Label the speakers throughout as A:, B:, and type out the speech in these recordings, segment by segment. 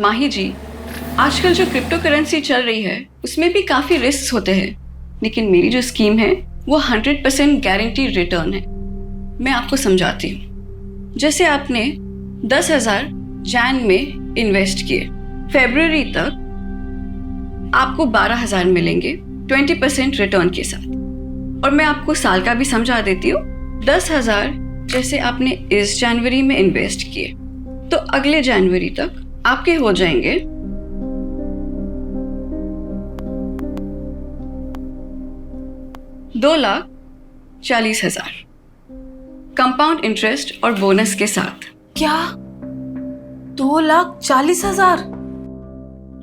A: माही जी, आजकल जो crypto currency चल रही है उसमें भी काफ़ी रिस्क होते हैं, लेकिन मेरी जो स्कीम है वो 100% गारंटी रिटर्न है। मैं आपको समझाती हूँ। जैसे आपने 10,000 जैन में इन्वेस्ट किए, फरवरी तक आपको 12,000 मिलेंगे 20% रिटर्न के साथ। और मैं आपको साल का भी समझा देती हूँ। 10,000 जैसे आपने इस जनवरी में इन्वेस्ट किए तो अगले जनवरी तक आपके हो जाएंगे 2,40,000 कंपाउंड इंटरेस्ट और बोनस के साथ।
B: क्या 2,40,000?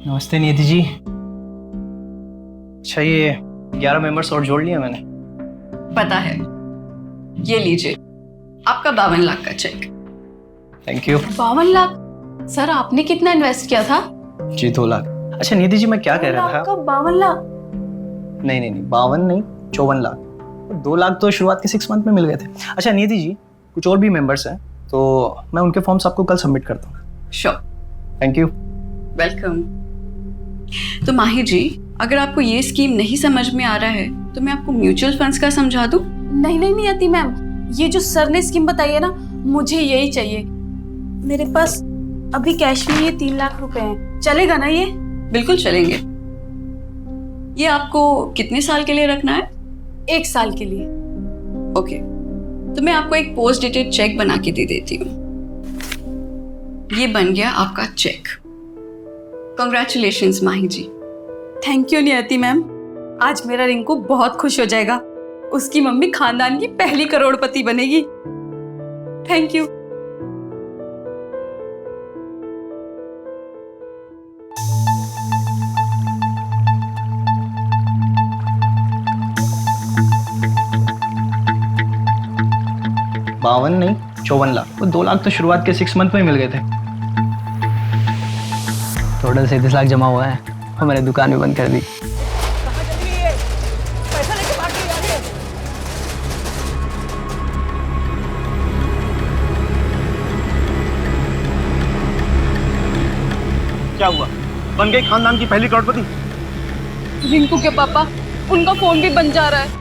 C: नमस्ते नियति जी। अच्छा, ये 11 मेंबर्स और जोड़ लिया मैंने।
A: पता है, ये लीजिए आपका 52 लाख का cheque.
C: Thank you.
B: 52 lakh? Sir आपने कितना इन्वेस्ट किया था?
C: जी 2 लाख। अच्छा नियति जी, मैं क्या कह रहा था?
B: 52 लाख?
C: नहीं, 52 नहीं, 54 लाख। 2 लाख तो शुरुआत के 6 मंथ में मिल गए थे। अच्छा नियति जी, कुछ और भी मेंबर्स हैं तो मैं उनके फॉर्म्स आपको कल सबमिट करता हूँ।
A: श्योर।
C: Thank you.
A: वेलकम। तो माही जी, अगर आपको ये स्कीम नहीं समझ में आ रहा है तो मैं आपको म्यूचुअल फंड्स का समझा दूं?
B: नहीं नियति मैम, ये जो सर ने स्कीम बताई है ना, मुझे यही चाहिए। मेरे पास अभी कैश में ये 3 लाख रुपए हैं, चलेगा ना ये?
A: बिल्कुल चलेंगे। ये आपको कितने साल के लिए रखना है?
B: 1 साल के लिए।
A: ओके, तो मैं आपको एक पोस्ट डेटेड चेक बना के दे देती हूँ। ये बन गया आपका cheque. Congratulations Mahi ji.
B: Thank you Niyati ma'am. आज मेरा रिंकू बहुत खुश हो जाएगा। उसकी मम्मी खानदान की पहली करोड़पति बनेगी। Thank you.
C: बावन नहीं, 54 लाख। वो 2 लाख तो शुरुआत के 6 मंथ में मिल गए थे। टोटल 37 लाख जमा हुआ है और मैंने दुकान भी बंद कर दी।
D: क्या हुआ? बन गई खानदान की पहली करोड़पति?
B: रिंकू के पापा, उनका फोन भी बन जा रहा है।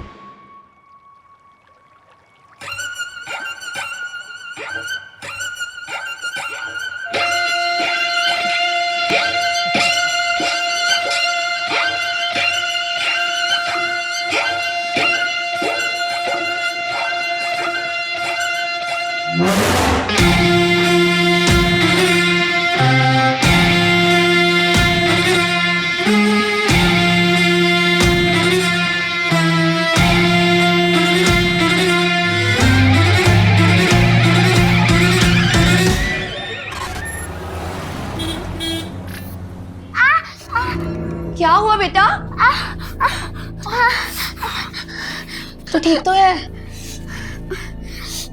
B: क्या हुआ बेटा? तो ठीक तो है?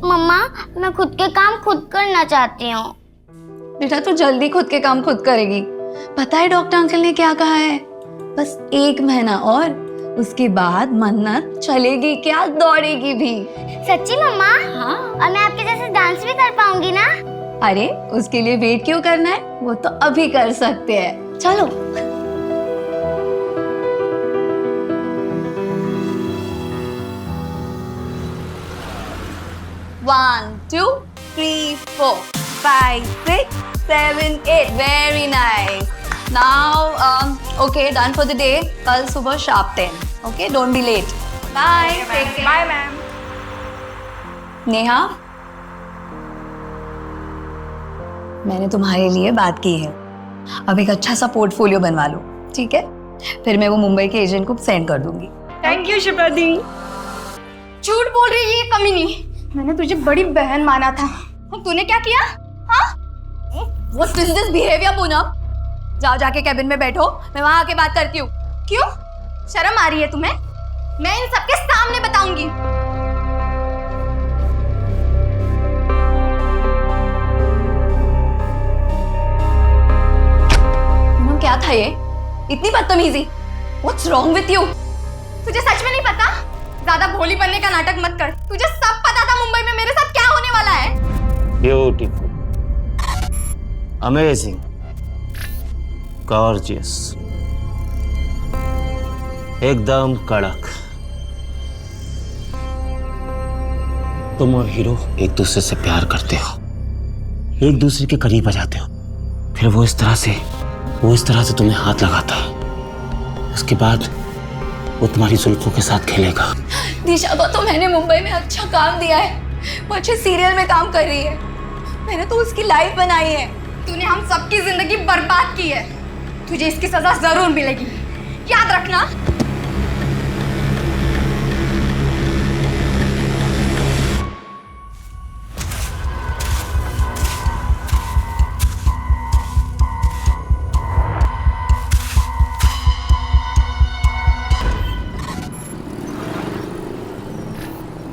E: मम्मा, मैं खुद के काम खुद करना चाहती हूँ।
F: बेटा तू जल्दी खुद के काम खुद करेगी। पता है डॉक्टर अंकल ने क्या कहा है? बस 1 महीना और, उसके बाद मन्नत चलेगी क्या, दौड़ेगी भी।
E: सच्ची मम्मा?
F: हाँ।
E: और मैं आपके जैसे डांस भी कर पाऊंगी ना?
F: अरे उसके लिए वेट क्यों करना है, वो तो अभी कर सकते हैं। चलो। 1 2 3 4 5 6 7 8 very nice. Now okay, done for the day. कल सुबह sharp 10। Okay, don't be late. Bye. Take care. Bye ma'am. Neha, मैंने तुम्हारे लिए बात की है। अब एक अच्छा सा पोर्टफोलियो बनवा लो, ठीक है? फिर मैं वो मुंबई के एजेंट को सेंड कर दूंगी।
B: थैंक यू शिप्रा दी। झूठ बोल रही है ये कमीनी। मैंने तुझे बड़ी बहन माना था, और तूने क्या किया? हाँ?
F: What is this behavior, Poonam? जाओ जाके कैबिन में बैठो, मैं वहां आके बात करती हूँ।
B: क्यों? शर्म आ रही है तुम्हें? मैं इन सबके सामने बताऊंगी।
F: पूनम क्या था ये? इतनी बदतमीजी? What's wrong with you?
B: तुझे सच में नहीं पता? ज्यादा भोली बनने का नाटक मत कर। तुझे सब पता था मुंबई में मेरे साथ क्या होने वाला है।
D: Beautiful, amazing.
G: गॉर्जियस, एकदम कड़क। तुम और हीरो एक दूसरे से प्यार करते हो, एक दूसरे के करीब आ जाते हो, फिर वो इस तरह से तुम्हें हाथ लगाता है, उसके बाद वो तुम्हारी जुल्फों के साथ खेलेगा।
F: दिशा को तो मैंने मुंबई में अच्छा काम दिया है, वो अच्छे सीरियल में काम कर रही है, मैंने तो उसकी लाइफ बनाई है। तूने हम सबकी जिंदगी बर्बाद की है, तुझे इसकी सजा जरूर मिलेगी, याद रखना।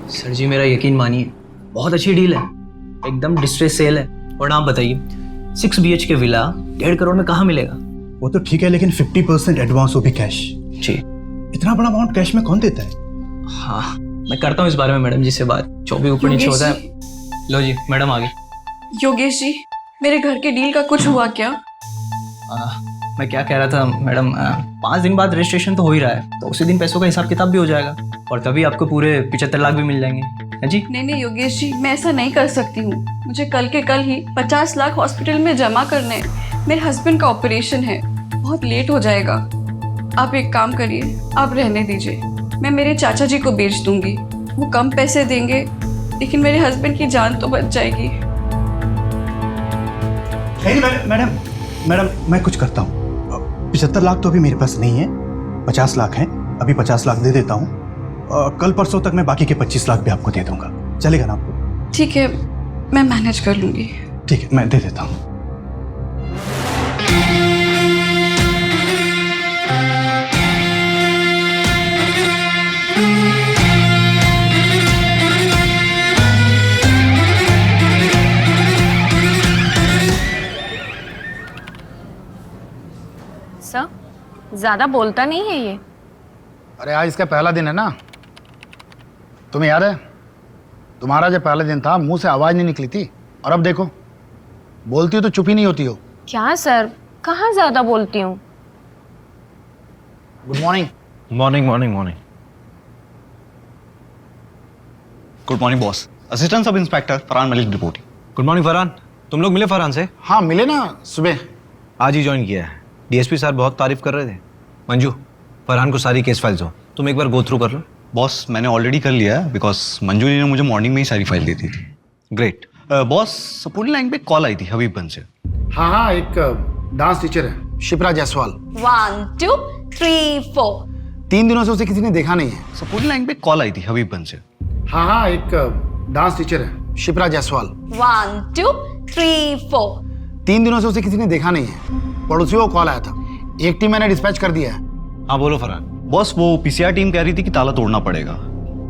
C: सर जी मेरा यकीन मानिए, बहुत अच्छी डील है, एकदम डिस्ट्रेस सेल है। और आप बताइए 6 BHK विला 1.5 करोड़ में कहाँ मिलेगा?
H: वो तो ठीक है, लेकिन 50% एडवांस, वो भी कैश।
C: जी।
H: इतना बड़ा अमाउंट कैश में कौन देता है?
C: हाँ मैं करता हूँ इस बारे में मैडम जी से बात, जो भी ऊपर नीचे होता है। लो जी मैडम आ गई।
A: योगेश जी, मेरे घर के डील का कुछ हुआ क्या?
C: मैं क्या कह रहा था मैडम, 5 दिन बाद रजिस्ट्रेशन तो हो ही रहा है, तो उसी दिन पैसों का हिसाब किताब भी हो जाएगा और तभी आपको पूरे 75 लाख भी मिल जाएंगे। है जी?
A: नहीं योगेश जी, मैं ऐसा नहीं कर सकती हूँ। मुझे कल के कल ही 50 लाख हॉस्पिटल में जमा करने हैं। मेरे हस्बैंड का ऑपरेशन है, बहुत लेट हो जाएगा। आप एक काम करिए, आप रहने दीजिए, मैं मेरे चाचा जी को बेच दूंगी, वो कम पैसे देंगे लेकिन मेरे हस्बैंड की जान तो बच जाएगी।
H: नहीं मैडम मैं कुछ करता हूँ। 75 लाख तो अभी मेरे पास नहीं है, 50 लाख हैं, अभी 50 लाख दे देता हूँ। कल परसों तक मैं बाकी के 25 लाख भी आपको दे दूंगा, चलेगा ना आपको?
A: ठीक है, मैं मैनेज कर लूंगी।
H: ठीक है, मैं दे देता हूँ।
I: सर, ज्यादा बोलता नहीं है ये।
D: अरे आज इसका पहला दिन है ना, तुम्हें याद है तुम्हारा जब पहला दिन था मुंह से आवाज नहीं निकली थी, और अब देखो बोलती हो तो चुप ही नहीं होती हो।
I: क्या सर, कहाँ ज्यादा बोलती हूँ।
D: Good morning.
G: Morning morning morning.
J: Good morning boss. Assistant sub inspector Farhan Malik reporting.
G: Good morning Farhan, तुम लोग मिले फरहान से?
D: हाँ मिले ना सुबह,
G: आज ही ज्वाइन किया है। डीएसपी सर बहुत तारीफ कर रहे थे। मंजू, फरहान को सारी केस फाइल्स हो, तुम एक बार गो थ्रू कर लो।
J: बॉस मैंने ऑलरेडी कर लिया है, बिकॉज मंजू ने मुझे मॉर्निंग में ही सारी फाइल दी थी।
G: ग्रेट।
J: बॉस सपोर्टिंग लाइन पे कॉल आई थी हबीबगंज से।
D: हाँ एक डांस टीचर है शिप्रा जायसवाल।
F: 1 2 3 4।
D: 3 दिनों से उसे किसी ने देखा नहीं है।
J: सपोर्टिंग लाइन पे कॉल आई थी हबीबगंज से।
D: हाँ एक डांस टीचर है शिप्रा जायसवाल।
F: 1 2 3 4।
D: 3 दिनों से उसे किसी ने देखा नहीं है, पड़ोसियों को कॉल आया था, एक टीम मैंने डिस्पैच कर दिया है।
G: हाँ बोलो फरहान।
J: बॉस वो पीसीआर टीम कह रही थी कि ताला तोड़ना पड़ेगा,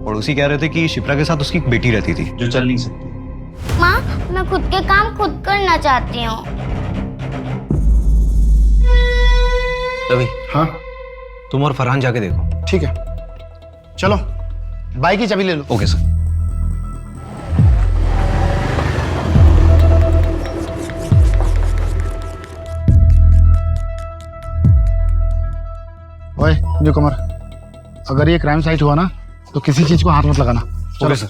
J: पड़ोसी कह रहे थे कि शिप्रा के साथ उसकी एक बेटी रहती थी जो चल नहीं सकती।
E: माँ मैं खुद के काम खुद करना चाहती हूँ।
G: रवि,
D: हाँ
G: तुम और फरहान जाके देखो।
D: ठीक है, चलो बाइक की चाबी ले लो।
J: Okay sir.
D: ओए न्यूकमर, अगर ये क्राइम साइट हुआ ना तो किसी चीज को हाथ मत लगाना।
G: Okay sir.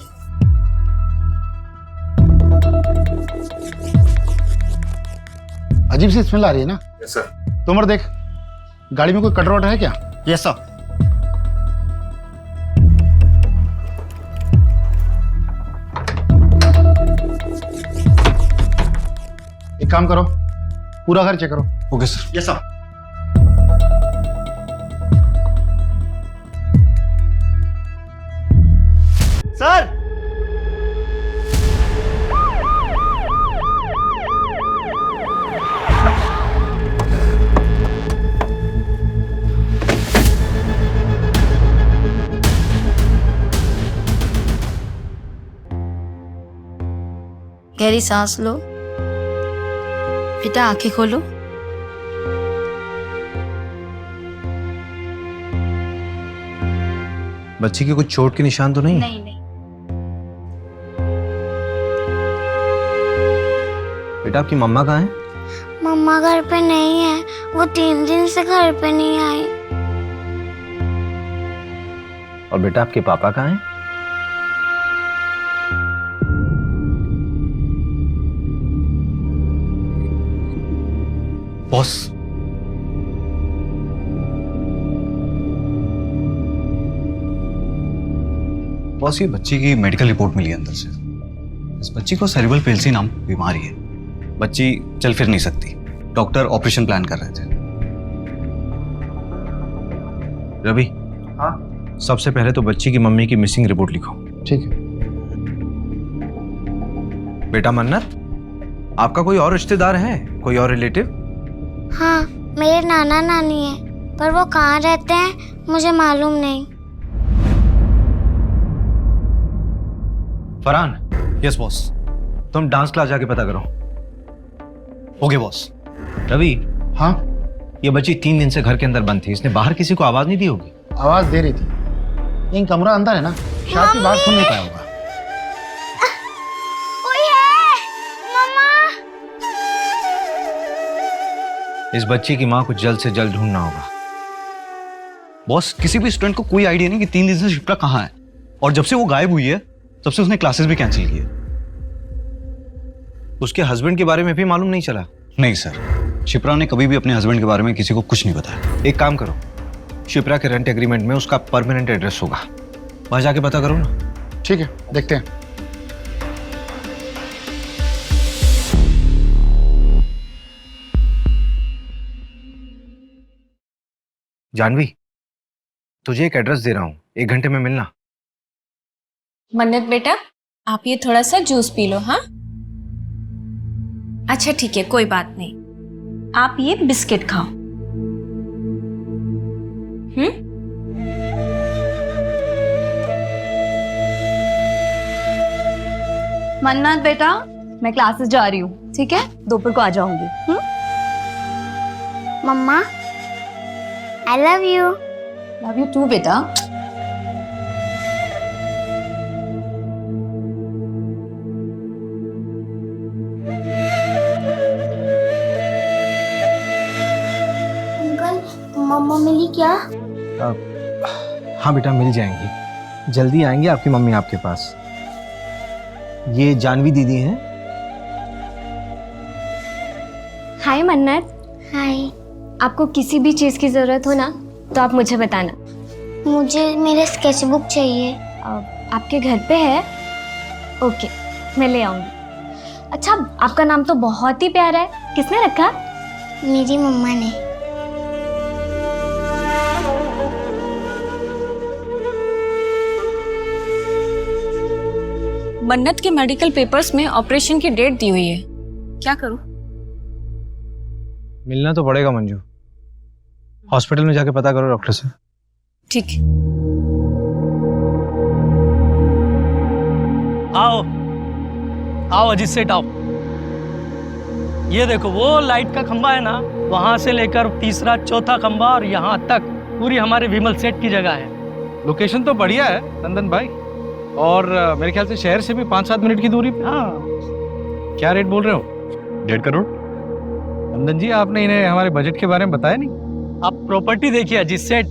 D: अजीब सी स्मेल आ रही है ना?
H: Yes sir.
D: तोमर देख, गाड़ी में कोई कटर वटर है क्या?
J: Yes sir.
D: एक काम करो, पूरा घर चेक करो।
G: Okay sir.
J: Yes sir. Sir
K: गहरी सांस लो, बेटा आंखें खोलो।
G: बच्ची के कुछ चोट के निशान तो नहीं?
K: नहीं।
G: बेटा आपकी मम्मा कहाँ है?
E: मम्मा घर पे नहीं है, वो 3 दिन से घर पे नहीं आई।
C: और बेटा आपके पापा कहाँ हैं?
J: बॉस, बॉस ये बच्ची की मेडिकल रिपोर्ट मिली है अंदर से। इस बच्ची को सेरेब्रल पेल्सी नाम बीमारी है। बच्ची चल फिर नहीं सकती। डॉक्टर ऑपरेशन प्लान कर रहे थे। रवि,
C: हाँ
J: सबसे पहले तो बच्ची की मम्मी की मिसिंग रिपोर्ट लिखो।
C: ठीक है।
K: बेटा मन्नत, आपका कोई और रिश्तेदार है, कोई और रिलेटिव?
E: हाँ, मेरे नाना नानी है, पर वो कहाँ रहते हैं मुझे मालूम नहीं।
J: फरहान। Yes boss. तुम डांस क्लास जाके पता करो। Okay boss. रवि।
D: हाँ?
J: ये बच्ची 3 दिन से घर के अंदर बंद थी। इसने बाहर किसी को आवाज नहीं दी होगी?
D: आवाज दे रही थी, लेकिन कमरा अंदर है ना, शायद की बात सुन नहीं पाया होगा।
E: कोई है? मम्मा।
J: इस बच्ची की माँ को जल्द से जल्द ढूंढना होगा। बॉस, किसी भी स्टूडेंट को कोई आइडिया नहीं कि 3 दिन से शिप्रा कहाँ है, और जब से वो गायब हुई है तब से उसने क्लासेस भी कैंसिल की है।
K: उसके हस्बैंड के बारे में भी मालूम नहीं चला?
J: नहीं सर, शिप्रा ने कभी भी अपने हस्बैंड के बारे में किसी को कुछ नहीं बताया।
K: एक काम करो, शिप्रा के रेंट एग्रीमेंट में उसका परमानेंट एड्रेस होगा, वहां जाके पता करो ना।
D: ठीक है, देखते हैं।
K: जानवी, तुझे एक एड्रेस दे रहा हूं, 1 घंटे में मिलना।
I: मन्नत बेटा, आप ये थोड़ा सा जूस पी लो। हाँ, अच्छा ठीक है, कोई बात नहीं। आप ये बिस्किट खाओ।
F: मन्नत बेटा, मैं क्लासेस जा रही हूँ, ठीक है? दोपहर को आ जाऊंगी।
E: मम्मा, I love you.
F: Love you too बेटा।
E: अंकल, मम्मा मिली क्या?
C: हाँ बेटा, मिल जाएंगी, जल्दी आएंगे आपकी मम्मी आपके पास। ये जानवी दीदी हैं।
L: हाय मन्नत।
E: हाय।
L: आपको किसी भी चीज़ की ज़रूरत हो ना तो आप मुझे बताना।
E: मुझे मेरे स्केचबुक चाहिए।
L: आपके घर पे है? ओके, मैं ले आऊँगी। अच्छा, आपका नाम तो बहुत ही प्यारा है, किसने रखा?
E: मेरी मम्मा ने।
I: मन्नत के मेडिकल पेपर्स में ऑपरेशन की डेट दी हुई है, क्या करूं?
K: मिलना तो पड़ेगा मंजू, हॉस्पिटल में जाके पता करो डॉक्टर से।
I: ठीक है।
M: आओ आओ अजीत सेठ आओ। ये देखो वो लाइट का खंबा है ना, वहां से लेकर तीसरा चौथा खंबा और यहाँ तक पूरी हमारे विमल सेठ की जगह है।
N: लोकेशन तो बढ़िया है नंदन भाई, और मेरे ख्याल से शहर से भी 5-7 मिनट की दूरी पे।
M: हाँ,
N: क्या रेट बोल रहे हो?
J: 1.5 करोड़।
N: नंदन जी, आपने इन्हें हमारे बजट के बारे में बताया नहीं?
M: आप प्रॉपर्टी देखिए अजीत सेठ,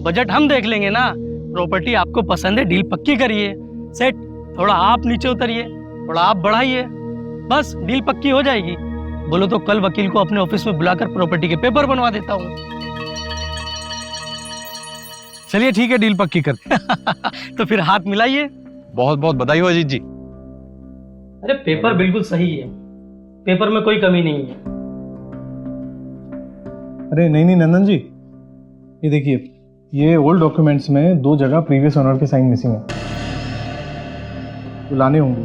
M: बजट हम देख लेंगे ना। प्रॉपर्टी आपको पसंद है, डील पक्की करिए। सेठ, थोड़ा आप नीचे उतरिए, थोड़ा आप बढ़ाइए, बस डील पक्की हो जाएगी। बोलो तो कल वकील को अपने ऑफिस में बुलाकर प्रॉपर्टी के पेपर बनवा देता हूँ।
N: चलिए ठीक है, डील पक्की करते।
M: तो फिर हाथ मिलाइए।
N: बहुत बहुत बधाई हो अजीत जी।
M: अरे पेपर बिल्कुल सही है, पेपर में कोई कमी नहीं है।
H: अरे नहीं नंदन जी, ये देखिए, ये ओल्ड डॉक्यूमेंट्स में 2 जगह प्रीवियस ओनर के साइन मिसिंग है, तो लाने होंगे,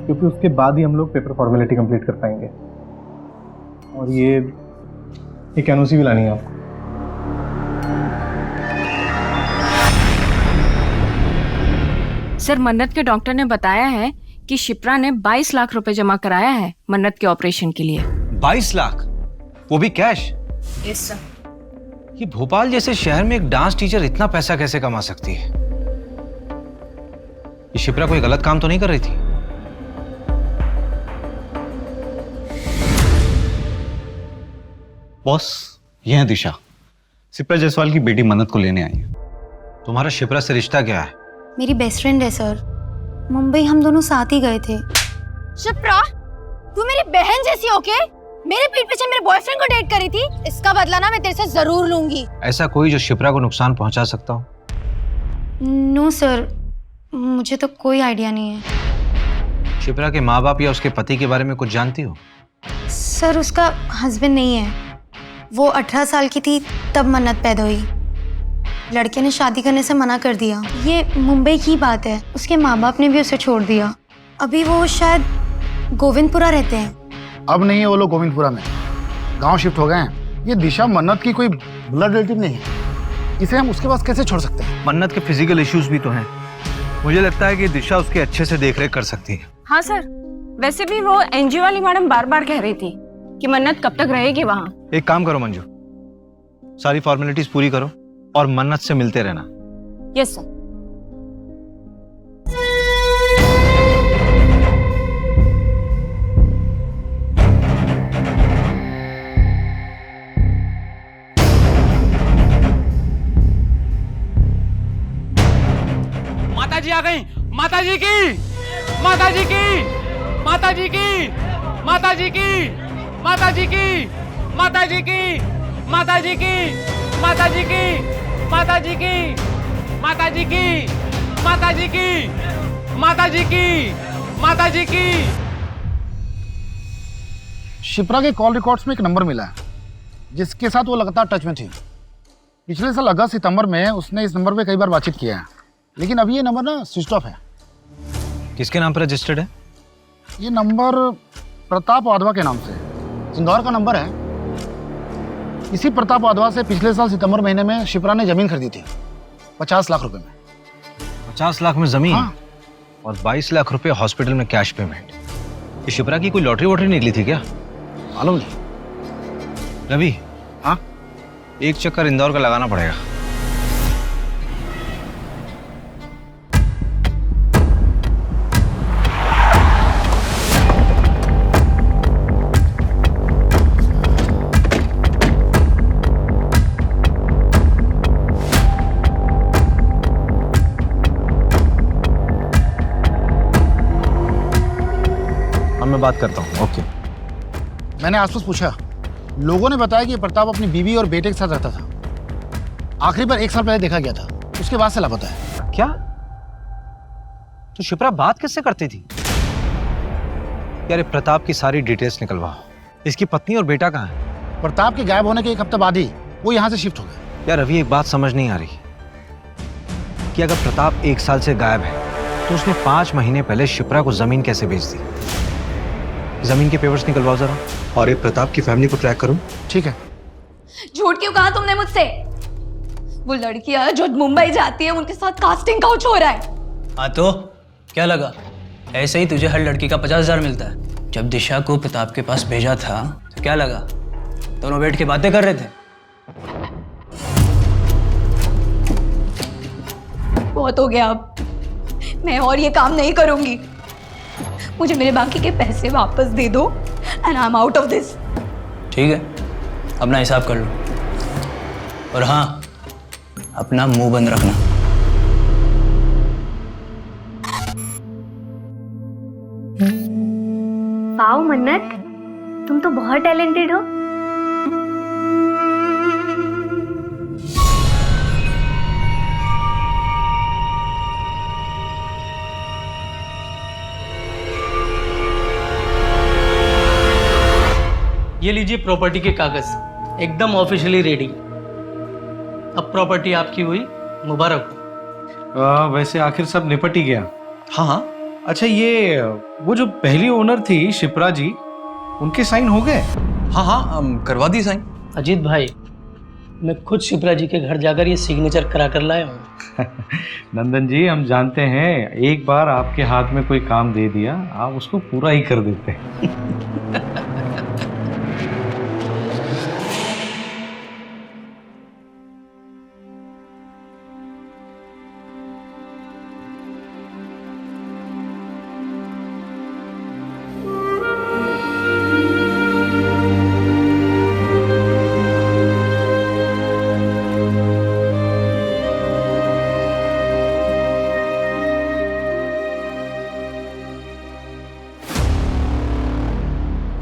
H: क्योंकि उसके बाद ही हम लोग पेपर फॉर्मेलिटी कंप्लीट कर पाएंगे। और ये एनओसी भी लानी है आपको।
I: सर, मन्नत के डॉक्टर ने बताया है कि शिप्रा ने 22 लाख रुपए जमा कराया है मन्नत के ऑपरेशन के लिए।
K: 22 लाख, वो भी कैश?
I: Yes sir.
K: ये भोपाल जैसे शहर में एक डांस टीचर इतना पैसा कैसे कमा सकती है? ये शिप्रा कोई गलत काम तो नहीं कर रही थी?
J: बॉस, ये है दिशा, शिप्रा जायसवाल की बेटी मन्नत को लेने आई है। तुम्हारा शिप्रा से रिश्ता क्या है?
E: मेरी बेस्ट फ्रेंड है सर। मुंबई हम दोनों साथ ही गए थे।
L: शिप्रा, तू मेरी बहन जैसी होके मेरे पीठ पीछे मेरे बॉयफ्रेंड को डेट करी थी। इसका बदला ना मैं तेरे से जरूर लूंगी।
J: ऐसा कोई जो शिप्रा को नुकसान पहुंचा सकता हो?
E: नो सर, मुझे तो कोई आइडिया नहीं है।
J: शिप्रा के माँ बाप या उसके पति के बारे में कुछ जानती हो?
E: सर उसका हस्बैंड नहीं है। वो 18 साल की थी तब मन्नत पैदा हुई। लड़के ने शादी करने से मना कर दिया। ये मुंबई की बात है। उसके माँ बाप ने भी उसे छोड़ दिया। अभी वो शायद गोविंदपुरा रहते हैं।
D: अब नहीं है वो लोग गोविंदपुरा में, गांव शिफ्ट हो गए हैं। ये दिशा मन्नत की कोई ब्लड रिलेटिव नहीं है, इसे हम उसके पास कैसे छोड़ सकते हैं?
J: मन्नत के फिजिकल इश्यूज भी तो हैं। मुझे लगता है कि दिशा उसके अच्छे से देखरेख कर सकती है।
I: हाँ सर, वैसे भी वो एनजीओ वाली मैडम बार बार कह रही थी कि मन्नत कब तक रहेगी वहाँ।
J: एक काम करो मंजू, सारी फॉर्मेलिटीज पूरी करो और मन्नत से मिलते रहना।
I: Yes sir.
M: माता जी आ गई। माता जी की, माता जी की, माता जी की, माता जी की, माता जी की, माता जी की, माता जी की, माता जी की, माता जी की, माता जी की, माता जी की, माता जी की, माता जी की।
D: शिप्रा के कॉल रिकॉर्ड्स में एक नंबर मिला है जिसके साथ वो लगातार टच में थी। पिछले साल अगस्त सितंबर में उसने इस नंबर पे कई बार बातचीत किया है, लेकिन अभी ये नंबर ना स्विच ऑफ है।
J: किसके नाम पर रजिस्टर्ड है?
D: ये नंबर प्रताप वाधवा के नाम से, इंदौर का नंबर है। इसी प्रताप वाधवा से पिछले साल सितंबर महीने में शिप्रा ने जमीन खरीदी थी 50 लाख रुपए में।
J: 50 लाख में जमीन?
D: हाँ।
J: और 22 लाख रुपए हॉस्पिटल में कैश पेमेंट। ये शिप्रा की कोई लॉटरी वॉटरी निकली थी क्या?
D: मालूम नहीं।
J: रवि,
D: हाँ,
J: एक चक्कर इंदौर का लगाना पड़ेगा। मैं बात करता हूँ। ओके।
D: मैंने आसपास पूछा, लोगों ने बताया कि प्रताप अपनी बीवी और बेटे के साथ रहता था। आखिरी बार 1 साल पहले देखा गया था, उसके बाद से लापता है।
J: क्या? तो शिप्रा बात किससे करती थी? यार प्रताप की सारी डिटेल्स निकलवाओ। इसकी पत्नी और बेटा कहाँ है?
D: प्रताप के गायब होने के 1 हफ्ते बाद ही वो यहाँ से शिफ्ट हो गए।
J: यार अभी एक बात समझ नहीं आ रही कि अगर प्रताप 1 साल से गायब है तो उसने 5 महीने पहले शिप्रा को जमीन कैसे बेच दी? जमीन के पेपर्स निकलवाओ जरा।
K: और ये प्रताप की फैमिली को ट्रैक करो।
D: ठीक है।
F: झूठ क्यों कहा तुमने मुझसे? वो लड़कियां जो मुंबई जाती है उनके साथ कास्टिंग काउच हो रहा है।
O: हाँ तो क्या लगा? ऐसे ही तुझे हर लड़की का 50,000 मिलता है। जब दिशा को प्रताप के पास भेजा था तो क्या लगा? दोनों बैठ के बातें कर रहे थे।
F: बहुत हो गया, अब मैं और ये काम नहीं करूंगी। मुझे मेरे बाकी के पैसे वापस दे दो and I am out of this.
O: ठीक है, अपना हिसाब कर लो। और हाँ, अपना मुंह बंद रखना।
L: वाओ मन्नत, तुम तो बहुत टैलेंटेड हो।
M: ये लीजिए प्रॉपर्टी के कागज, एकदम ऑफिशियली रेडी। अब प्रॉपर्टी आपकी हुई, मुबारक हो।
N: वैसे आखिर सब निपट ही गया। हाँ हाँ। अच्छा ये वो जो पहली ओनर थी शिप्रा जी, उनके साइन हो गए?
O: हाँ हाँ, करवा दी साइन।
M: अजीत भाई, मैं खुद शिप्रा जी के घर जाकर ये सिग्नेचर करा कर लाया हूँ।
N: नंदन जी, हम जानते हैं एक बार आपके हाथ में कोई काम दे दिया आप उसको पूरा ही कर देते हैं।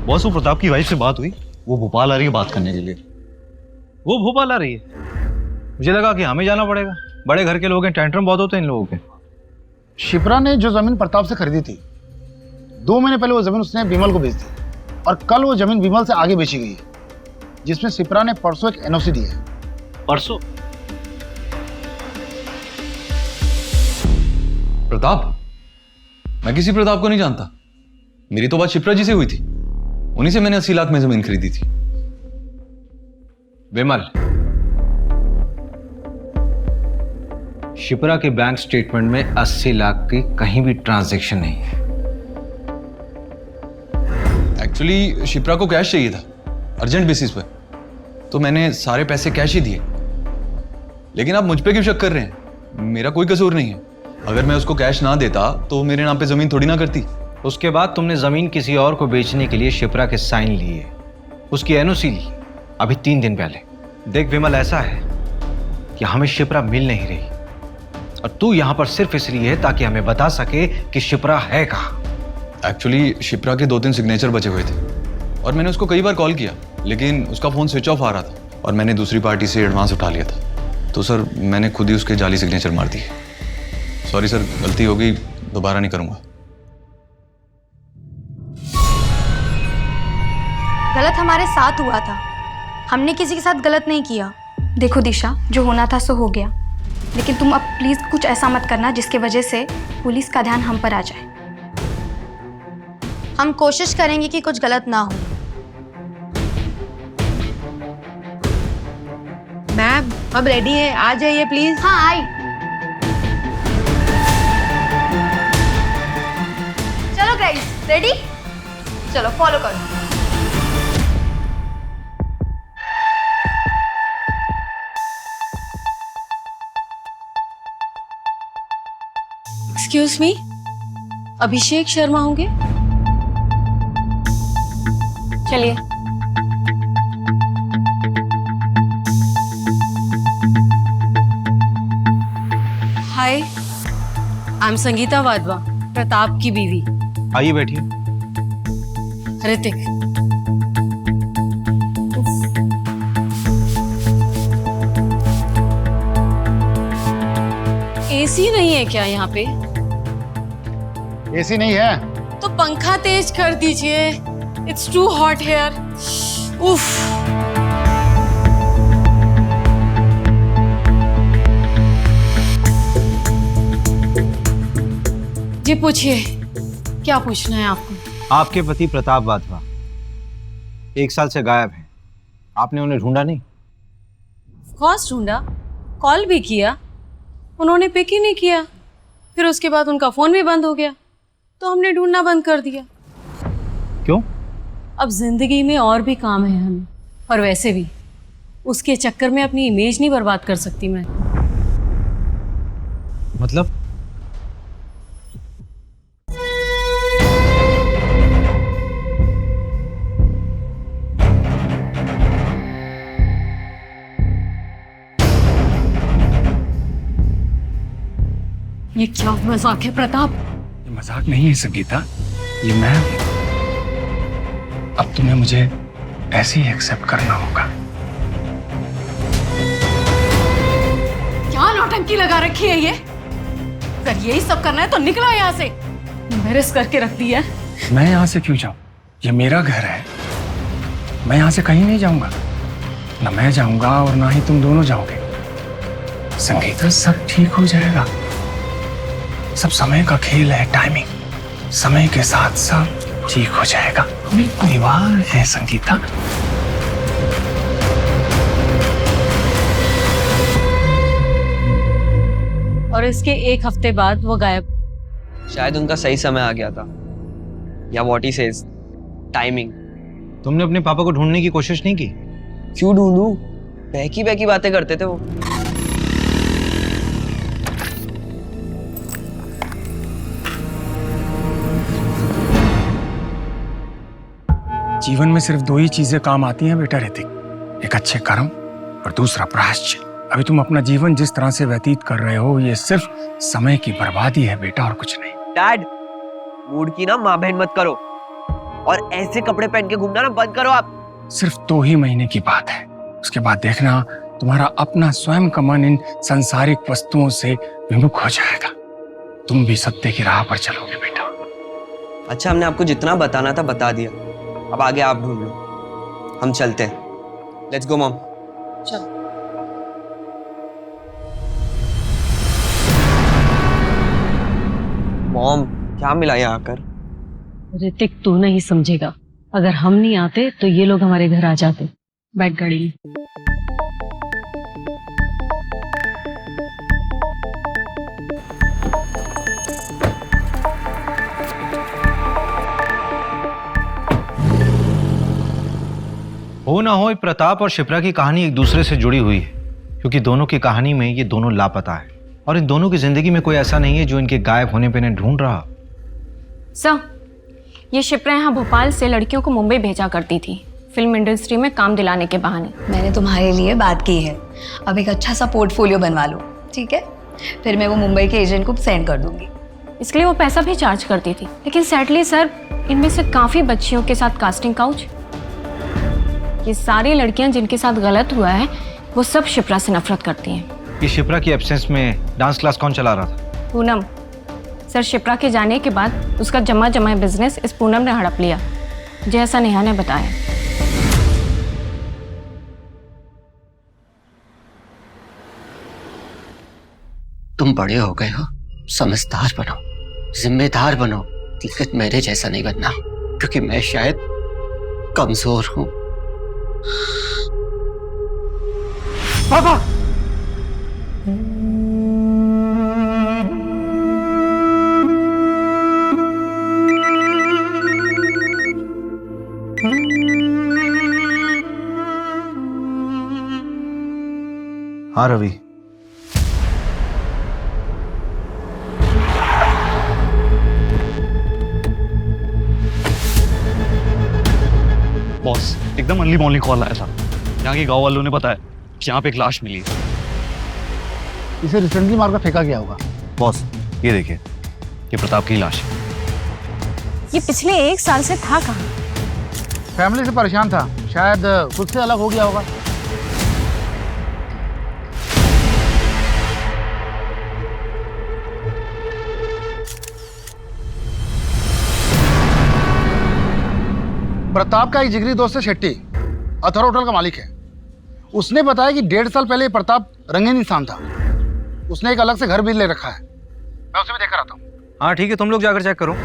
J: बॉस वो प्रताप की वाइफ से बात हुई, वो भोपाल आ रही है बात करने के लिए। वो भोपाल आ रही है? मुझे लगा कि हमें जाना पड़ेगा, बड़े घर के लोग हैं, टेंट्रम बहुत होते हैं इन लोगों के।
D: शिप्रा ने जो जमीन प्रताप से खरीदी थी 2 महीने पहले वो जमीन उसने विमल को बेच दी और कल वो जमीन विमल से आगे बेची गई है, जिसमें शिप्रा ने परसों एक एनओसी दी है।
J: परसों? प्रताप? मैं किसी प्रताप को नहीं जानता। मेरी तो बात शिप्रा जी से हुई थी, उन्हीं से मैंने 80 लाख में जमीन खरीदी थी। विमल, शिप्रा के बैंक स्टेटमेंट में 80 लाख की कहीं भी ट्रांजैक्शन नहीं है। एक्चुअली शिप्रा को कैश चाहिए था अर्जेंट बेसिस पर, तो मैंने सारे पैसे कैश ही दिए। लेकिन आप मुझ पे क्यों शक कर रहे हैं? मेरा कोई कसूर नहीं है। अगर मैं उसको कैश ना देता तो मेरे नाम पे जमीन थोड़ी ना करती।
K: उसके बाद तुमने जमीन किसी और को बेचने के लिए शिप्रा के साइन लिए, उसकी एनओसी ली अभी 3 दिन पहले। देख विमल, ऐसा है कि हमें शिप्रा मिल नहीं रही और तू यहां पर सिर्फ इसलिए है ताकि हमें बता सके कि शिप्रा है कहां।
J: एक्चुअली शिप्रा के 2-3 सिग्नेचर बचे हुए थे और मैंने उसको कई बार कॉल किया, लेकिन उसका फोन स्विच ऑफ आ रहा था और मैंने दूसरी पार्टी से एडवांस उठा लिया था, तो सर मैंने खुद ही उसके जाली सिग्नेचर मार दिए। सॉरी सर, गलती हो गई, दोबारा नहीं करूंगा।
E: गलत हमारे साथ हुआ था, हमने किसी के साथ गलत नहीं किया।
F: देखो दिशा, जो होना था सो हो गया, लेकिन तुम अब प्लीज कुछ ऐसा मत करना जिसकी वजह से पुलिस का ध्यान हम पर आ जाए।
E: हम कोशिश करेंगे कि कुछ गलत ना हो।
P: मैम हम रेडी हैं, आ जाइए प्लीज।
F: हाँ आई। चलो गाइस, रेडी? चलो फॉलो करो।
I: एक्सक्यूज मी, अभिषेक शर्मा होंगे? चलिए। हाय, आई एम संगीता वाधवा, प्रताप की बीवी।
J: आइए बैठिए।
I: ऋतिक। एसी नहीं है क्या यहाँ पे?
D: एसी नहीं है
I: तो पंखा तेज कर दीजिए। It's too hot here. उफ। जी पूछिए, क्या पूछना है आपको?
K: आपके पति प्रताप वाधवा 1 साल से गायब हैं। आपने उन्हें ढूंढा नहीं?
I: ऑफ कोर्स ढूंढा, कॉल भी किया, उन्होंने पिक ही नहीं किया। फिर उसके बाद उनका फोन भी बंद हो गया, तो हमने ढूंढना बंद कर दिया।
K: क्यों?
I: अब जिंदगी में और भी काम है हमें, और वैसे भी उसके चक्कर में अपनी इमेज नहीं बर्बाद कर सकती मैं।
K: मतलब?
I: ये क्या मजाक है प्रताप?
Q: ये मजाक नहीं है संगीता, ये मैं। अब तुम्हें मुझे ऐसे ही एक्सेप्ट करना होगा।
I: क्या नौटंकी लगा रखी है ये? अगर यही सब करना है तो निकलो यहाँ से। मेहरस करके रख दी है।
Q: मैं यहाँ से क्यों जाऊँ? ये मेरा घर है, मैं यहाँ से कहीं नहीं जाऊंगा। ना मैं जाऊंगा और ना ही तुम दोनों जाओगे। संगीता, सब ठीक हो जाएगा। सब समय का खेल है, टाइमिंग। समय के साथ सब ठीक हो जाएगा। हमें परिवार है संगीता।
I: और इसके 1 हफ्ते बाद वो गायब।
R: शायद उनका सही समय आ गया था, या व्हाट ही सेज, टाइमिंग।
K: तुमने अपने पापा को ढूंढने की कोशिश नहीं की?
R: क्यों ढूंढूं? बहकी बहकी बातें करते थे वो।
Q: जीवन में सिर्फ 2 ही चीजें काम आती हैं बेटा ऋतिक, एक अच्छे कर्म और दूसरा प्रायश्चित। अभी तुम अपना जीवन जिस तरह से व्यतीत कर रहे हो, ये सिर्फ समय की बर्बादी है बेटा, और कुछ नहीं।
R: डैड, मूड की ना माँ बहन मत करो। और ऐसे कपड़े पहन के घूमना ना बंद करो आप।
Q: सिर्फ 2 ही महीने की बात है, उसके बाद देखना तुम्हारा अपना स्वयं का मन इन सांसारिक वस्तुओं से विमुख हो जाएगा। तुम भी सत्य की राह पर चलोगे बेटा।
R: अच्छा, हमने आपको जितना बताना था बता दिया, अब आगे आप ढूंढ लो, हम चलते हैं। Let's go mom.
I: चलो।
R: मॉम, क्या मिला यहाँ आकर?
I: ऋतिक, तू नहीं समझेगा। अगर हम नहीं आते तो ये लोग हमारे घर आ जाते। बैठ गाड़ी में।
K: हो ना हो, प्रताप और शिप्रा की कहानी एक दूसरे से जुड़ी हुई है, क्योंकि दोनों की कहानी में ये दोनों लापता है और इन दोनों की जिंदगी में कोई ऐसा नहीं है जो इनके गायब होने पे इन्हें ढूंढ रहा।
L: सर, ये शिप्रा यहाँ भोपाल से लड़कियों को मुंबई भेजा करती थी, फिल्म इंडस्ट्री में काम दिलाने के बहाने।
F: मैंने तुम्हारे लिए बात की है, अब एक अच्छा सा पोर्टफोलियो बनवा लो, ठीक है? फिर मैं वो मुंबई के एजेंट को सेंड कर दूंगी।
L: इसके लिए वो पैसा भी चार्ज करती थी, लेकिन सैडली सर, इनमें से काफ़ी बच्चियों के साथ कास्टिंग काउच। ये सारी लड़कियां जिनके साथ गलत हुआ है वो सब शिप्रा से नफरत करती हैं।
K: ये शिप्रा की एब्सेंस में डांस क्लास कौन चला रहा था?
L: पूनम। सर, शिप्रा के जाने के बाद उसका जमा बिजनेस इस पूनम ने हड़प लिया, जैसा नेहा ने बताया।
G: तुम बड़े हो गए हो, समझदार बनो, जिम्मेदार बनो, लेकिन मेरे जैसा नहीं बनना, क्योंकि मैं शायद कमजोर हूं।
D: पापा!
K: हाँ रवि,
J: बॉस, एकदम अर्ली मॉर्निंग कॉल आया था। यहाँ के गांव वालों ने बताया कि यहाँ पे एक लाश मिली है।
D: इसे रिसेंटली मार कर फेंका गया होगा।
J: बॉस, ये देखिए, ये प्रताप की लाश है।
I: ये पिछले 1 साल से था कहाँ?
D: फैमिली से परेशान था, शायद खुद से अलग हो गया होगा। प्रताप का एक जिगरी दोस्त है शेट्टी, अथर होटल का मालिक है। उसने बताया कि 1.5 साल पहले प्रताप रंगीन इंसान था। उसने एक अलग से घर भी ले रखा है। मैं उसे भी देख कर आता हूँ।
K: हाँ ठीक है, तुम लोग जाकर चेक करो।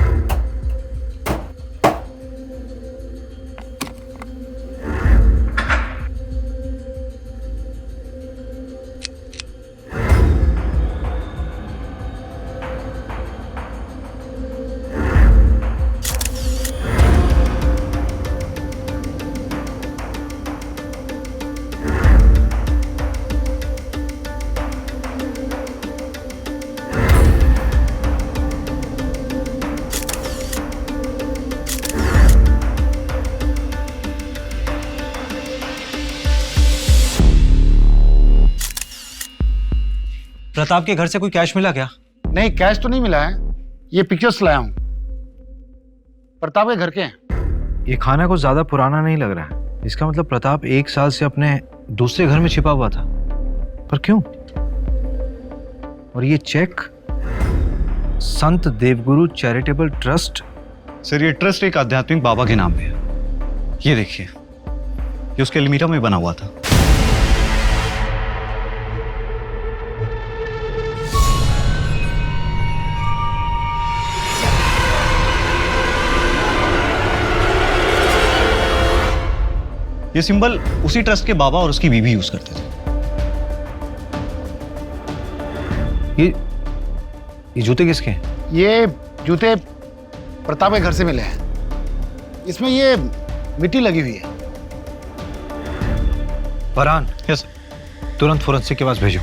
K: प्रताप के घर से कोई कैश मिला क्या?
D: नहीं, कैश तो नहीं मिला है। ये पिक्चर्स लाया हूँ, प्रताप के घर के हैं।
K: ये खाना कुछ ज्यादा पुराना नहीं लग रहा है। इसका मतलब प्रताप 1 साल से अपने दूसरे घर में छिपा हुआ था। पर क्यों? और ये चेक संत देवगुरु चैरिटेबल ट्रस्ट।
J: सर, ये ट्रस्ट एक आध्यात्मिक बाबा के नाम पे है। ये देखिए, ये उसके एल्मीरा में बना हुआ था। ये सिंबल उसी ट्रस्ट के बाबा और उसकी बीवी यूज करते थे।
K: ये जूते किसके हैं?
D: ये जूते प्रताप के घर से मिले हैं। इसमें ये मिट्टी लगी हुई है।
K: फरहान,
J: यस,
K: तुरंत फोरेंसिक के पास भेजो।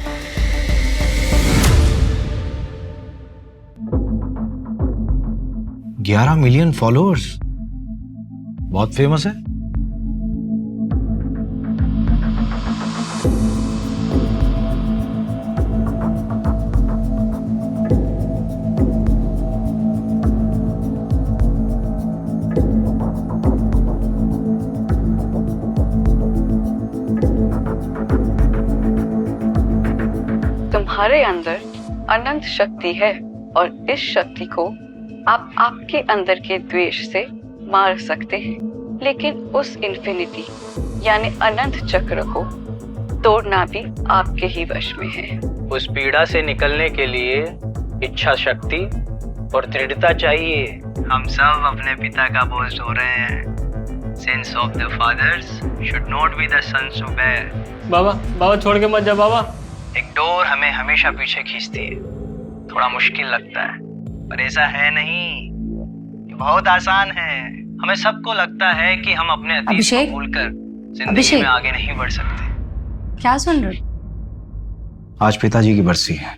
K: $11 मिलियन फॉलोअर्स, बहुत फेमस है।
A: तुम्हारे अंदर अनंत शक्ति है और इस शक्ति को आप आपके अंदर के द्वेष से मार सकते हैं, लेकिन उस इन्फिनिटी यानी अनंत चक्र को तोड़ना भी आपके ही वश में है।
O: उस पीड़ा से निकलने के लिए इच्छा शक्ति और दृढ़ता चाहिए। हम सब अपने पिता का बोझ ढो रहे हैं। Sins of the fathers should not be the sons to bear.
M: बाबा बाबा छोड़ के मत जा बाबा।
O: एक डोर हमें हमेशा पीछे खींचती है। थोड़ा मुश्किल लगता है, पर ऐसा है नहीं। ये बहुत आसान है। हमें सबको लगता है कि हम अपने अतीत को भूलकर जिंदगी में आगे नहीं बढ़ सकते।
F: क्या सुन रहे हो?
K: आज पिताजी की बरसी है,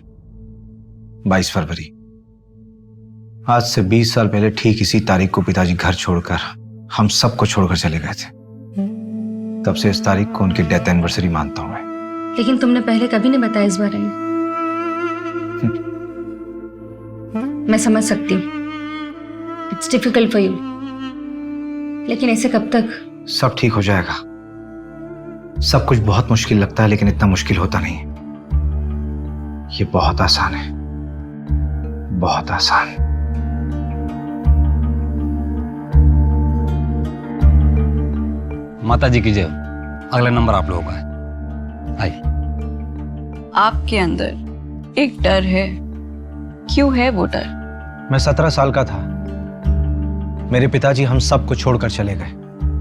K: 22 फरवरी। आज से 20 साल पहले ठीक इसी तारीख को पिताजी घर छोड़कर हम सबको छोड़कर चले गए थे। तब से इस तारीख को उनकी डेथ एनिवर्सरी मानता हूं मैं।
E: लेकिन तुमने पहले कभी नहीं बताया इस बारे में। मैं समझ सकती हूँ, इट्स डिफिकल्ट फॉर यू, लेकिन ऐसे कब तक?
K: सब ठीक हो जाएगा। सब कुछ बहुत मुश्किल लगता है, लेकिन इतना मुश्किल होता नहीं। ये बहुत आसान है, बहुत आसान।
S: माता जी की जय। अगला नंबर आप लोगों का है, आइए।
A: आपके अंदर एक डर है, क्यों है वो डर?
K: मैं 17 साल का था। मेरे पिताजी हम सबको छोड़कर चले गए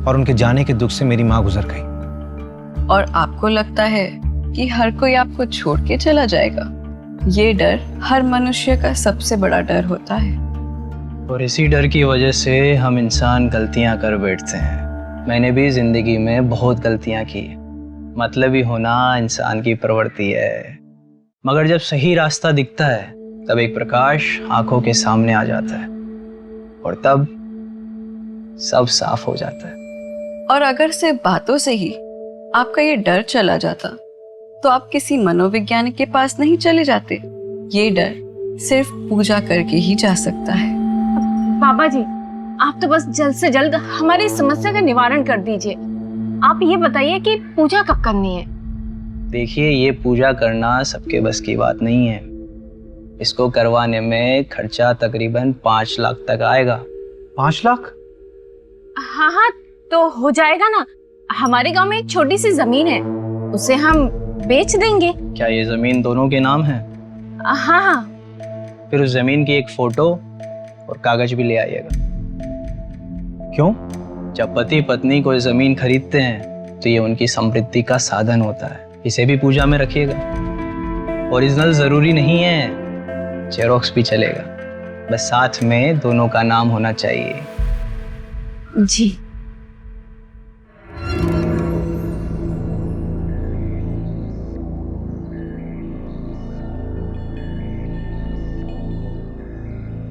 K: और उनके जाने के दुख से मेरी माँ गुजर गई।
A: और आपको लगता है कि हर कोई आपको छोड़ के चला जाएगा? ये डर हर मनुष्य का सबसे बड़ा डर होता है।
O: और इसी डर की वजह से हम इंसान गलतियां कर बैठते हैं। मैंने भी जिंदगी में बहुत गलतियां की। मतलबी होना इंसान की प्रवृत्ति है। मगर जब सही रास्ता दिखता है तब एक प्रकाश आंखों के सामने आ जाता है और तब सब साफ हो जाता है।
A: और अगर सिर्फ बातों से ही आपका ये डर चला जाता तो आप किसी मनोवैज्ञानिक के पास नहीं चले जाते। ये डर सिर्फ पूजा करके ही जा सकता है।
L: बाबा जी, आप तो बस जल्द से जल्द हमारी समस्या का निवारण कर दीजिए। आप ये बताइए कि पूजा कब करनी है?
O: देखिए, ये पूजा करना सबके बस की बात नहीं है। इसको करवाने में खर्चा तकरीबन 5 लाख तक आएगा।
K: 5 लाख?
L: हाँ हाँ, तो हो जाएगा ना। हमारे गांव में एक छोटी सी जमीन है, उसे हम बेच देंगे।
O: क्या ये जमीन दोनों के नाम है?
L: हाँ हाँ।
O: फिर उस जमीन की एक फोटो और कागज भी ले आइएगा। क्यों? जब पति पत्नी कोई जमीन खरीदते हैं तो ये उनकी समृद्धि का साधन होता है। इसे भी पूजा में रखिएगा। ओरिजिनल जरूरी नहीं है, जेरोक्स भी चलेगा, बस साथ में दोनों का नाम होना चाहिए।
L: जी।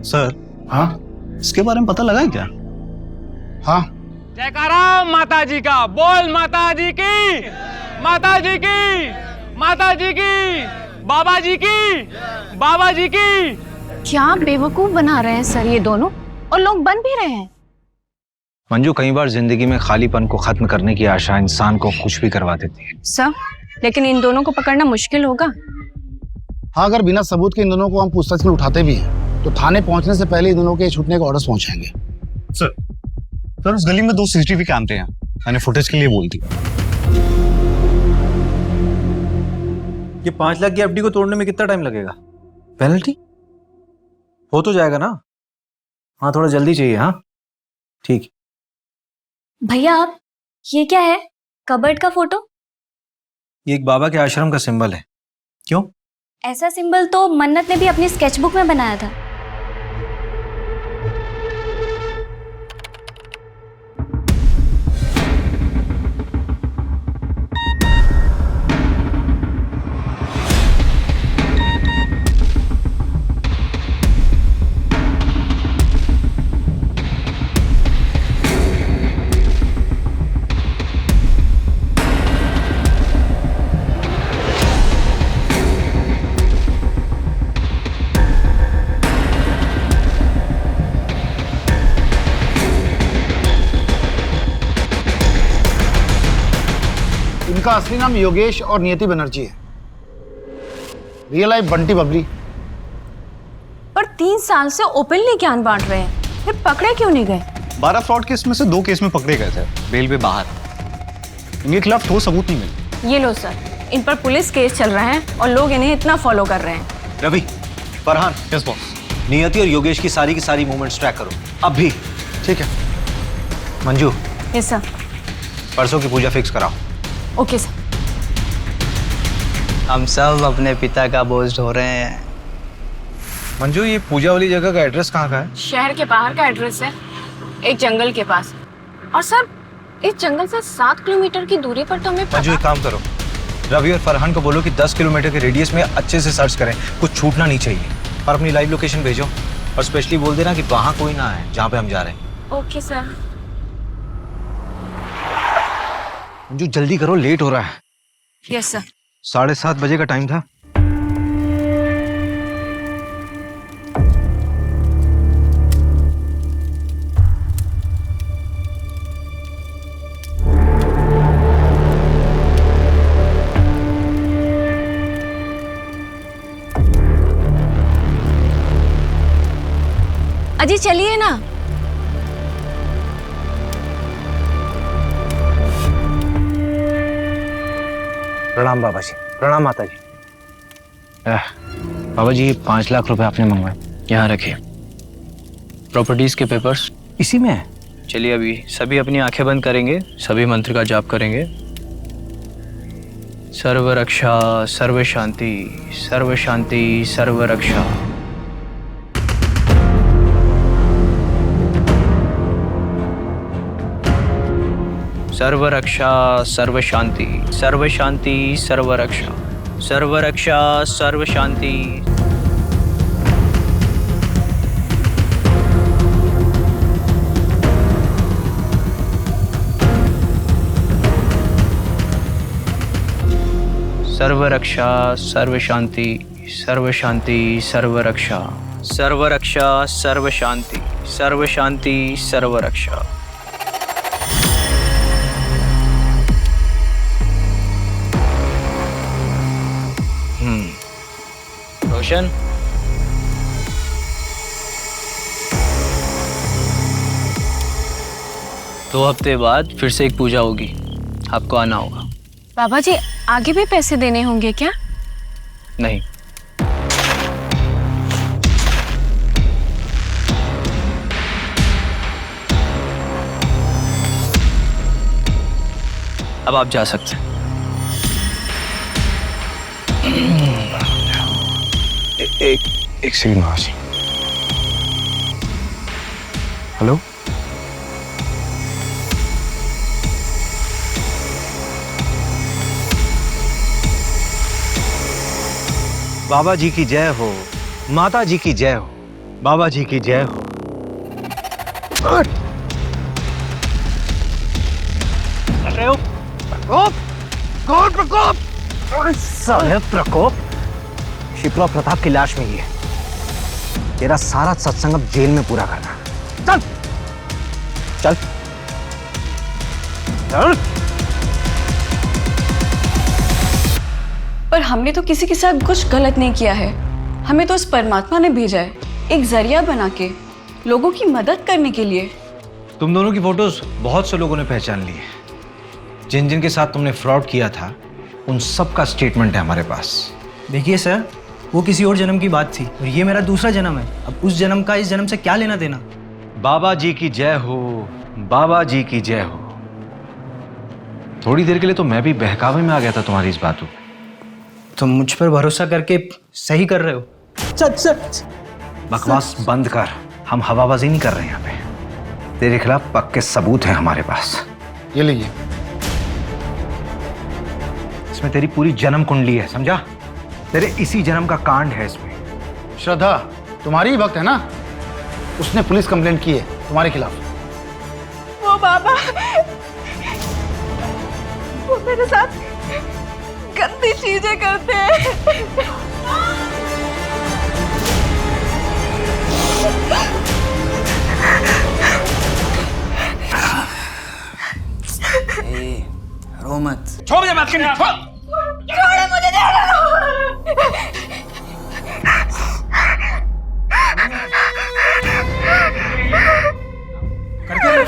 C: सर, हाँ, इसके बारे में पता लगा है क्या?
K: हाँ।
Q: जयकारा माता जी का, बोल माता जी की, माता जी की, माता जी की, बाबा जी की, बाबा जी की।
L: क्या बेवकूफ बना रहे हैं सर ये दोनों, और लोग बन भी रहे हैं।
K: मंजू, कई बार जिंदगी में खालीपन को खत्म करने की आशा इंसान को कुछ भी करवा देती है।
L: सर, लेकिन इन दोनों को पकड़ना मुश्किल होगा।
D: हाँ, अगर बिना सबूत के इन दोनों को हम पूछताछ में उठाते भी हैं तो थाने पहुंचने से पहले इन दोनों के छूटने के ऑर्डर्स पहुंचाएंगे।
J: सर, उस गली में 2 CCTV कैमरे हैं, मैंने फुटेज के लिए बोल दी।
K: ये 5 लाख की एफडी को तोड़ने में कितना टाइम लगेगा? पेनल्टी हो तो जाएगा ना? हाँ, थोड़ा जल्दी चाहिए। हाँ ठीक।
E: भैया, आप ये क्या है? कबर्ड का फोटो?
K: ये एक बाबा के आश्रम का सिंबल है। क्यों?
E: ऐसा सिंबल तो मन्नत ने भी अपनी स्केचबुक में बनाया था।
D: इनका असली नाम योगेश और नियति बनर्जी है। Real life Bunty Babli.
L: पर 3 साल से ओपनली ज्ञान बांट रहे हैं, फिर पकड़े क्यों नहीं गए?
J: 12 फ्रॉड केस में से 2 केस में पकड़े गए थे, बेल पे बाहर। इनके खिलाफ ठोस सबूत नहीं मिले।
L: ये लो सर, इन पर पुलिस केस चल रहा है और लोग इन्हें इतना फॉलो कर रहे हैं।
K: Ravi, Farhan,
J: yes boss.
K: नियति और योगेश की सारी मूवमेंट्स ट्रैक करो अभी।
J: ठीक है।
K: Manju,
L: yes sir.
K: परसों की पूजा फिक्स कराओ।
L: Okay sir.
O: हम सब अपने पिता का बोझ ढो रहे हैं।
K: मंजू, ये पूजा वाली जगह का एड्रेस कहाँ का है?
L: शहर के बाहर का एड्रेस है, एक जंगल के पास। और सर, इस जंगल से 7 किलोमीटर की दूरी पर तो हमें
K: मंजू, एक काम करो, रवि और फरहान को बोलो कि 10 किलोमीटर के रेडियस में अच्छे से सर्च करें, कुछ छूटना नहीं चाहिए। और अपनी लाइव लोकेशन भेजो और स्पेशली बोल देना कि वहाँ कोई ना है जहाँ पे हम जा रहे हैं।
L: Okay sir.
K: मंजू जल्दी करो, लेट हो रहा है।
L: Yes sir.
K: 7:30 बजे का टाइम था।
L: अजी चलिए ना।
K: प्रणाम बाबा जी। प्रणाम माता जी। बाबा जी, 5 लाख रुपए आपने मंगवाए, यहाँ रखिए।
O: प्रॉपर्टीज के पेपर्स
K: इसी में है।
O: चलिए अभी सभी अपनी आंखें बंद करेंगे, सभी मंत्र का जाप करेंगे। सर्व रक्षा, सर्व शांति, सर्व शांति, सर्व रक्षा। सर्व रक्षा, सर्व शांति, सर्व शांति, सर्व रक्षा, सर्व रक्षा, सर्व शांति। सर्व रक्षा, सर्व शांति, सर्व शांति, सर्व रक्षा, सर्व रक्षा, सर्व शांति, सर्व शांति, सर्व रक्षा। रोशन, दो हफ्ते बाद फिर से एक पूजा होगी, आपको आना होगा।
L: बाबा जी, आगे भी पैसे देने होंगे क्या?
O: नहीं। अब आप जा सकते हैं।
Q: एक सेकंड महाशय। हेलो,
K: बाबा जी की जय हो, माता जी की जय हो, बाबा जी की जय हो। प्रकोप, प्रकोप, साले प्रकोप, शिप्रा प्रताप की लाश में ही है। तेरा सारा सत्संग अब जेल में पूरा करना। चल चल चल।
A: पर हमने तो किसी के साथ कुछ गलत नहीं किया है। हमें तो उस परमात्मा ने भेजा है, एक जरिया बना के, लोगों की मदद करने के लिए।
K: तुम दोनों की फोटोज बहुत से लोगों ने पहचान ली है। जिन जिन के साथ तुमने फ्रॉड किया था, उन सब का स्टेटमेंट है हमारे पास।
C: देखिए सर, वो किसी और जन्म की बात थी और ये मेरा दूसरा जन्म है। अब उस जन्म का इस जन्म से क्या लेना देना।
K: बाबा जी की जय हो, बाबा जी की जय हो। थोड़ी देर के लिए तो मैं भी बहकावे में आ गया था तुम्हारी इस बातों।
C: तुम मुझ पर भरोसा करके सही कर रहे हो। सच
K: बकवास बंद कर, हम हवाबाजी नहीं कर रहे हैं यहाँ पे। तेरे खिलाफ पक्के सबूत हैं हमारे पास।
D: ये लीजिए।
K: इसमें तेरी पूरी जन्म कुंडली है, समझा? तेरे इसी जन्म का कांड है इसमें।
D: श्रद्धा तुम्हारी ही भक्त है ना? उसने पुलिस कंप्लेंट की है तुम्हारे खिलाफ।
A: वो बाबा, वो मेरे साथ गंदी चीजें करते हैं।
O: रो मत।
Q: छोड़ दे बात करनी।
A: छोड़ो मुझे।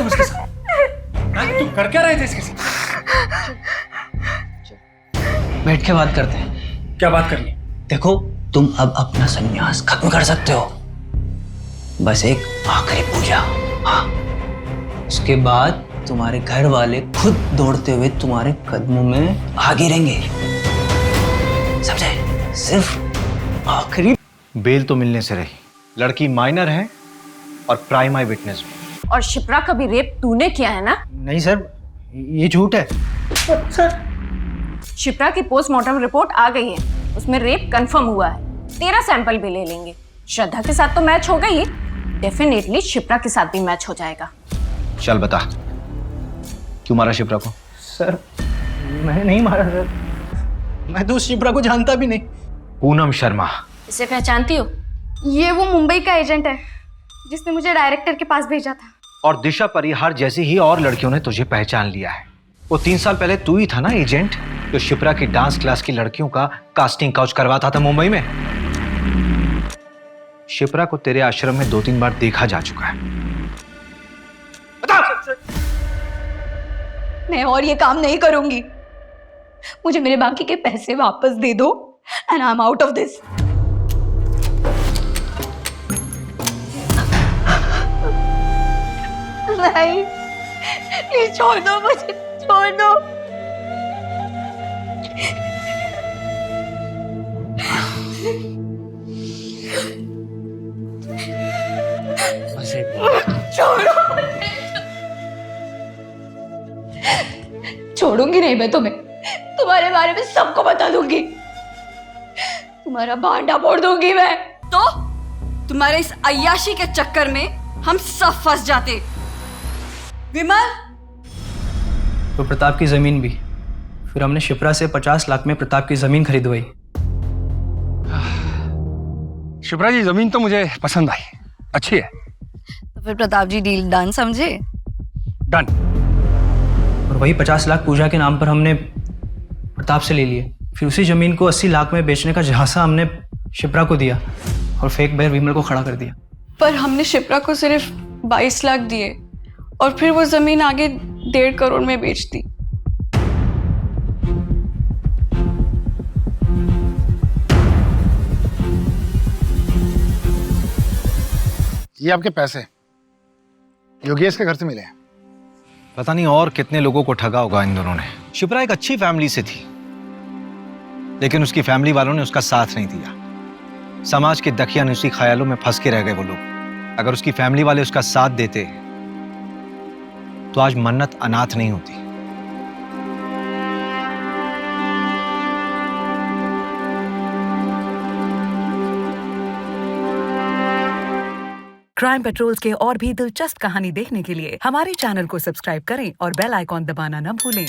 Q: तुम इसके साथ? तुम कर क्या रहे थे इसके साथ?
O: बैठ के बात करते हैं।
Q: क्या बात करनी?
O: देखो, तुम अब अपना संन्यास खत्म कर सकते हो। बस एक आखिरी पूजा, हाँ। उसके बाद तुम्हारे घर वाले खुद दौड़ते हुए तुम्हारे कदमों में आ गिरेंगे, समझे? सिर्फ आखिरी।
K: बेल तो मिलने से रही, लड़की माइनर है और प्राइम आई विटनेस भी।
L: और शिप्रा का भी रेप तूने किया है ना?
O: नहीं सर, ये झूठ है।
L: शिप्रा की पोस्टमार्टम रिपोर्ट आ गई है, उसमें रेप कंफर्म हुआ है। तेरा सैंपल भी ले लेंगे। श्रद्धा के साथ तो मैच हो गई, डेफिनेटली शिप्रा के साथ भी मैच हो जाएगा।
K: चल बता, क्यों मारा शिप्रा को?
O: सर, मैंने नहीं मारा सर। मैं तो उस शिप्रा को जानता भी नहीं।
K: पूनम शर्मा।
L: इसे पहचानती हो?
E: ये वो मुंबई का एजेंट है जिसने मुझे डायरेक्टर के पास भेजा था।
K: और दिशा परिहार जैसी ही और लड़कियों ने तुझे पहचान लिया है। वो 3 साल पहले तू ही था ना एजेंट जो शिप्रा की डांस क्लास की लड़कियों का कास्टिंग काउच करवाता था मुंबई में। शिप्रा को तेरे आश्रम में 2-3 बार देखा जा चुका है।
F: मैं और ये काम नहीं करूंगी। मुझे मेरे बाकी के पैसे वापस दे दो and I am out of this. नहीं, प्लीज छोड़ दो मुझे, छोड़ दो। छोड़ो मुझे। छोड़ूंगी नहीं मैं तुम्हें, तुम्हारे बारे में सबको बता दूंगी, तुम्हारा भांडा फोड़ दूंगी मैं।
A: तो तुम्हारे इस अय्याशी के चक्कर में हम सब फंस जाते। विमल,
O: तो प्रताप की जमीन भी। फिर हमने शिप्रा से 50 लाख में प्रताप की जमीन खरीदवाई।
Q: शिप्रा जी, जमीन तो मुझे पसंद आई, अच्छी है।
F: तो फिर प्रताप जी डील डन समझे?
Q: डन।
O: और वही 50 लाख पूजा के नाम पर हमने प्रताप से ले लिए। फिर उसी जमीन को 80 लाख में बेचने का झांसा हमने शिप्रा को दिया और फेक बैर विमल को खड़ा कर दिया।
A: पर हमने शिप्रा को सिर्फ 22 लाख दिए और फिर वो जमीन आगे 1.5 करोड़ में बेच दी।
D: ये आपके पैसे योगेश के घर से मिले हैं।
K: पता नहीं और कितने लोगों को ठगा होगा इन दोनों ने। शिप्रा एक अच्छी फैमिली से थी, लेकिन उसकी फैमिली वालों ने उसका साथ नहीं दिया। समाज के दकियानुसी ख्यालों में फंस के रह गए वो लोग। अगर उसकी फैमिली वाले उसका साथ देते तो आज मन्नत अनाथ नहीं होती।
T: क्राइम पेट्रोल्स के और भी दिलचस्प कहानी देखने के लिए हमारे चैनल को सब्सक्राइब करें और बेल आइकॉन दबाना न भूलें।